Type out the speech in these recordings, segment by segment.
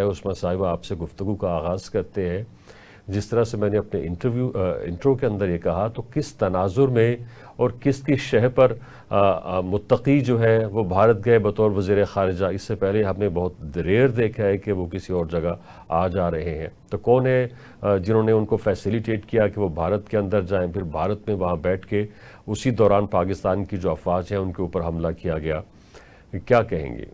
उस्मा साहिबा, आपसे गुफ्तगू का आगाज़ करते हैं। जिस तरह से मैंने अपने इंट्रो के अंदर ये कहा, तो किस तनाजुर में और किसकी शह पर मुत्तकी जो है वो भारत गए बतौर वज़ीर ख़ारिजा। इससे पहले हमने बहुत रेयर देखा है कि वो किसी और जगह आ जा रहे हैं। तो कौन है जिन्होंने उनको फैसिलिटेट किया कि वो भारत के अंदर जाएं, फिर भारत में वहाँ बैठ के उसी दौरान पाकिस्तान की जो अफवाज हैं उनके ऊपर हमला किया गया? क्या कहेंगे?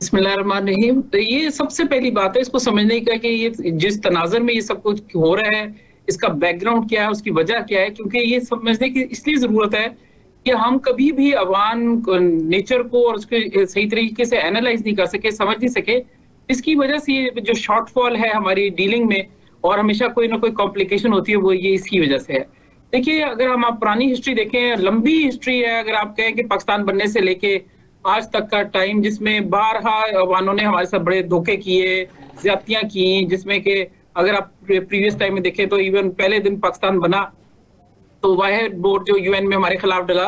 बिस्मिल्लाहिर्रहमानिर्रहीम। तो ये सबसे पहली बात है इसको समझने का कि ये जिस तनाज़ुर में ये सब कुछ हो रहा है, इसका बैकग्राउंड क्या है, उसकी वजह क्या है, क्योंकि ये समझने की इसलिए ज़रूरत है कि हम कभी भी अवाम नेचर को और उसके सही तरीके से एनालाइज नहीं कर सके, समझ नहीं सके। इसकी वजह से ये जो शॉर्टफॉल है हमारी डीलिंग में, और हमेशा कोई ना कोई कॉम्प्लिकेशन होती है, वो ये इसकी वजह से है। देखिए, अगर हम आप पुरानी हिस्ट्री देखें, लंबी हिस्ट्री है, अगर आप कहें कि पाकिस्तान बनने से लेके आज तक का टाइम, जिसमें बारहा अवानों ने हमारे साथ बड़े धोखे किए, ज्यादतियां की, जिसमें कि अगर आप प्रीवियस टाइम में देखें तो इवन पहले दिन पाकिस्तान बना तो वाहिद बोर्ड जो यूएन में हमारे खिलाफ डला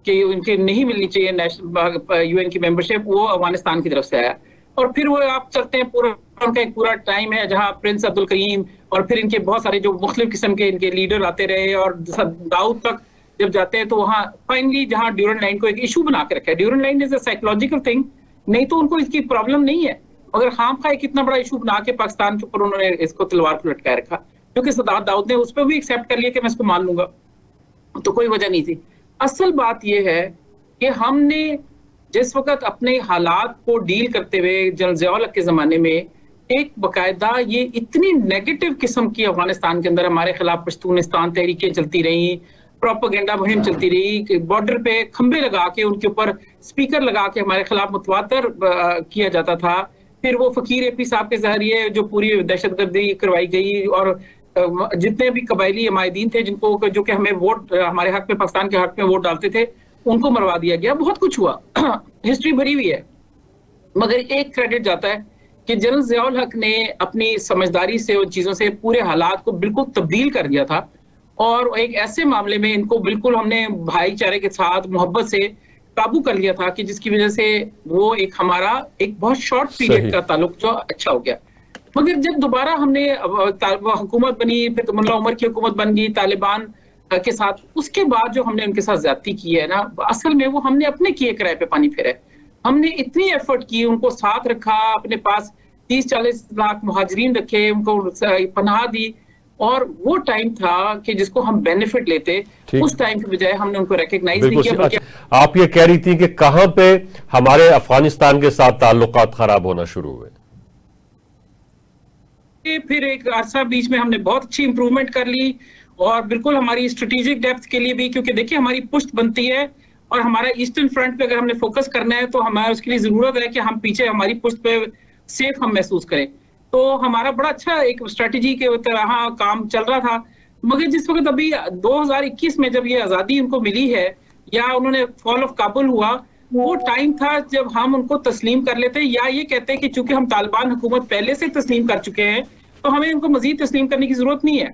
कि उनके नहीं मिलनी चाहिए नेशनल यूएन की मेंबरशिप, वो अफगानिस्तान की तरफ से आया। और फिर वो आप चलते हैं, पूरा उनका एक पूरा टाइम है जहां प्रिंस अब्दुल करीम और फिर इनके बहुत सारे जो मुख्तलिफ किस्म के इनके लीडर आते रहे, और दाऊद तक जब जाते हैं तो वहां फाइनली जहां ड्यूरेंट लाइन को एक इशू बना के रखा है। ड्यूरेंट line is a psychological thing, नहीं तो उनको इसकी प्रॉब्लम नहीं है, मगर खाम खा एक इतना बड़ा इशू बना के पाकिस्तान के ऊपर उन्होंने इसको तलवार को लटकाए रखा, क्योंकि सदात दाऊद ने उस पर भी एक्सेप्ट कर लिया कि मैं इसको मान लूंगा, तो कोई वजह नहीं थी। असल बात यह है कि हमने जिस वक्त अपने हालात को डील करते हुए जनरल ज़िया-उल हक के जमाने में एक बकायदा ये इतनी नेगेटिव किस्म की अफगानिस्तान के अंदर हमारे खिलाफ पश्तूनिस्तान तहरीकें चलती रही, प्रोपेगेंडा मुहिम चलती रही, बॉर्डर पे खंबे लगा के उनके ऊपर स्पीकर लगा के हमारे खिलाफ मुतवातर किया जाता था। फिर वो फकीर एपी साहब के जरिए जो पूरी दहशतगर्दी करवाई गई, और जितने भी कबायली अमायदीन थे जिनको जो कि हमें वोट हमारे हक में, पाकिस्तान के हक में वोट डालते थे, उनको मरवा दिया गया। बहुत कुछ हुआ, हिस्ट्री भरी हुई है। मगर एक क्रेडिट जाता है कि जनरल ज़िया-उल हक ने अपनी समझदारी से उन चीजों से पूरे हालात को बिल्कुल तब्दील कर दिया था, और एक ऐसे मामले में इनको बिल्कुल हमने भाईचारे के साथ मोहब्बत से काबू कर लिया था कि जिसकी वजह से वो एक हमारा एक बहुत शॉर्ट पीरियड का ताल्लुक जो अच्छा हो गया। मगर जब दोबारा हमने हुकूमत बनी, फिर मुल्ला उमर की हुकूमत बन गई तालिबान के साथ, उसके बाद जो हमने उनके साथ ज्यादती की है ना, असल में वो हमने अपने किए किराए पे पानी फेरा है। हमने इतनी एफर्ट की, उनको साथ रखा, अपने पास 30-40 लाख मुहाजिरीन रखे, उनको पनाह दी, और वो टाइम था कि जिसको हम बेनिफिट लेते, उस टाइम के बजाय हमने उनको रिकॉग्नाइज नहीं किया। अच्छा, आप ये कह रही थी कि कहां पे हमारे अफगानिस्तान के साथ ताल्लुकात खराब होना शुरू हुए? फिर एक अरसा बीच में हमने बहुत अच्छी इंप्रूवमेंट कर ली, और बिल्कुल हमारी स्ट्रेटेजिक डेप्थ के लिए भी, क्योंकि देखिए हमारी पुष्ट बनती है, और हमारा ईस्टर्न फ्रंट पे अगर हमने फोकस करना है तो हमारे उसके लिए जरूरत है कि हम पीछे हमारी पुष्ट पे सेफ हम महसूस करें। तो हमारा बड़ा अच्छा एक स्ट्रेटेजी के तरह काम चल रहा था। मगर जिस वक्त अभी 2021 में जब ये आजादी उनको मिली है, या उन्होंने फॉल ऑफ काबुल हुआ, वो टाइम था जब हम उनको तस्लीम कर लेते, या ये कहते हैं कि चूंकि हम तालिबान हुकूमत पहले से तस्लीम कर चुके हैं तो हमें उनको मजीद तस्लीम करने की जरूरत नहीं है।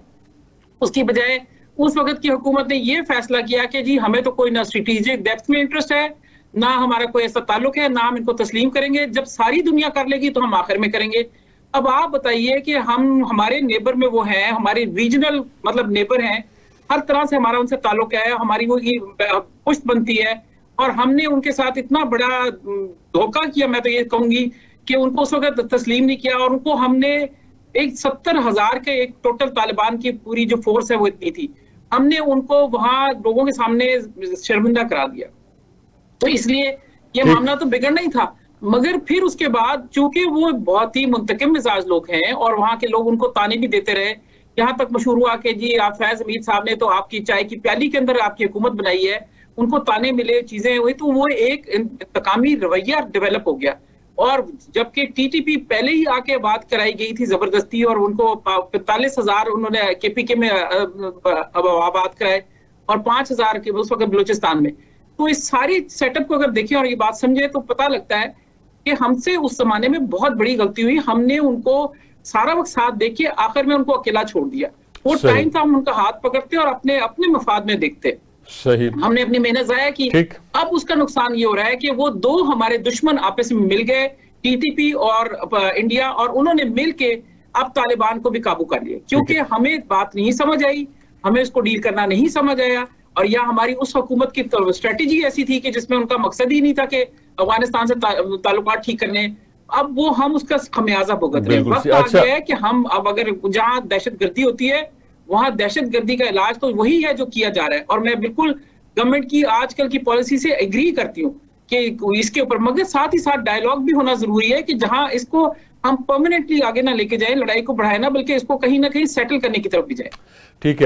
उसकी बजाय उस वक्त की हुकूमत ने यह फैसला किया कि जी हमें तो कोई ना स्ट्रेटेजिक डेप्थ में इंटरेस्ट है, ना हमारा कोई ऐसा ताल्लुक है, ना हम इनको तस्लीम करेंगे, जब सारी दुनिया कर लेगी तो हम आखिर में करेंगे। अब आप बताइए कि हम हमारे नेबर में वो हैं, हमारे रीजनल मतलब नेबर हैं, हर तरह से हमारा उनसे ताल्लुक है, हमारी वो पुष्ट बनती है, और हमने उनके साथ इतना बड़ा धोखा किया, मैं तो ये कहूंगी कि उनको उस वक्त तस्लीम नहीं किया, और उनको हमने एक 70,000 के एक टोटल तालिबान की पूरी जो फोर्स है वो इतनी थी, हमने उनको वहां लोगों के सामने शर्मिंदा करा दिया। तो इसलिए ये मामला तो बिगड़ना ही था। मगर फिर उसके बाद चूंकि वो बहुत ही मुंतकिम मिजाज लोग हैं, और वहां के लोग उनको ताने भी देते रहे, यहाँ तक मशहूर हुआ कि जी आप फैज हमीद साहब ने तो आपकी चाय की प्याली के अंदर आपकी हुकूमत बनाई है, उनको ताने मिले, चीजें हुई, तो वो एक इंतकामी रवैया डेवलप हो गया। और जबकि टीटीपी पहले ही आके बात कराई गई थी जबरदस्ती, और उनको 45,000 उन्होंने केपीके में आबाद कराए, और 5,000 के उस वक्त बलूचिस्तान में। तो इस सारी सेटअप को अगर देखें और ये बात समझे तो पता लगता है कि हमसे उस जमाने में बहुत बड़ी गलती हुई। हमने उनको सारा वक्त साथ देके आखिर में उनको अकेला छोड़ दिया। वो टाइम था हम उनका हाथ पकड़ते और अपने अपने मफाद में देखते। सही, हमने अपनी मेहनत जाया की। अब उसका नुकसान ये हो रहा है कि वो दो हमारे दुश्मन आपस में मिल गए, टीटीपी और इंडिया, और उन्होंने मिलके अब तालिबान को भी काबू कर लिया, क्योंकि हमें बात नहीं समझ आई, हमें इसको डील करना नहीं समझ आया, और या हमारी उस हुकूमत की स्ट्रेटेजी ऐसी थी कि जिसमें उनका मकसद ही नहीं था कि अफगानिस्तान से ताल्लुकात ठीक करने। अब वो हम उसका खमियाजा भुगत रहे हैं। वक्त आ गया है कि हम अब अगर जहां दहशतगर्दी होती है वहां दहशतगर्दी का इलाज तो वही है जो किया जा रहा है, और मैं बिल्कुल गवर्नमेंट की आजकल की पॉलिसी से एग्री करती हूँ कि इसके ऊपर, मगर साथ ही साथ डायलॉग भी होना जरूरी है कि जहां इसको हम परमानेंटली आगे ना लेके जाए, लड़ाई को बढ़ाए ना, बल्कि इसको कहीं ना कहीं सेटल करने की तरफ भी जाए। ठीक है।